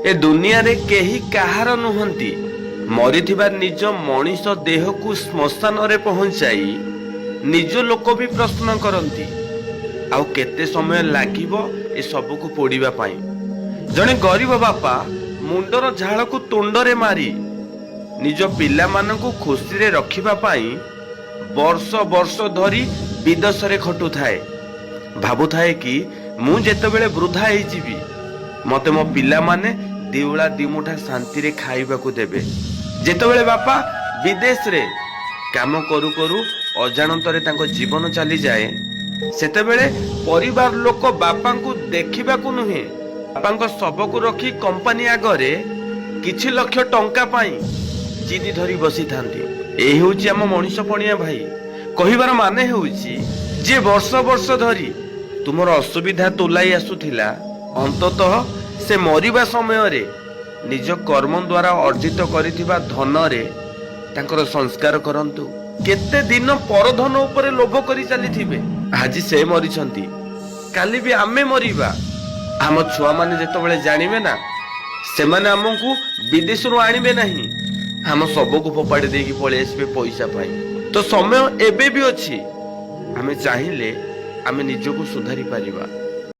ए दुनिया रे केही काहार नुहंती। मरिथिबा निज मनीष देह को श्मशान रे पहुंचाई निज लोक भी प्रश्न करती आउ केते समय लागिबो ए सब को पोड़ीबा पाई। जने गरीब बापा मुंडर झाड़ को तुंड रे मारी निज पिला मानकु खुशी रे रखिबा पाई वर्ष वर्ष धरी विदेश रे खटु थाए। भाबु थाए कि मु जेतेबेले वृद्धा हेई जीवी मते मो पिला माने दिउला दिमुठा शांति रे खाइबा को देबे। जेतेबेले बापा विदेश रे काम करू करू अजाणत रे तांको जीवन चली जाए सेतेबेले परिवार लोक बापा को देखिबा को नुहे बापा को शव को रखी कंपनी आगरे किछि लक्ष टंका पाई जिदी धरी बसी थांती। एही होची हम मनीष पणिया भाई कहिबार माने होची जे वर्ष वर्ष धरी तुमर असुविधा तुलाई आसुथिला अंततः से मरिबा समय रे निज कर्म द्वारा अर्जित करिथिबा धन रे तांकर संस्कार करंतु। केते दिन पर धन उपरे लोभ करी चलीथिबे। आज से मरिछंती काली भी आमे मरिबा। आम छुआ माने जेतबेले जानिबे ना से माने हमकु विदेश रु आनिबे नहीं हम सब को फोपाड़ी देकी पळे आसबे पैसा पाई। तो समय एबे भी अछि आमे चाहिले आमे निजको सुधारी परिबा।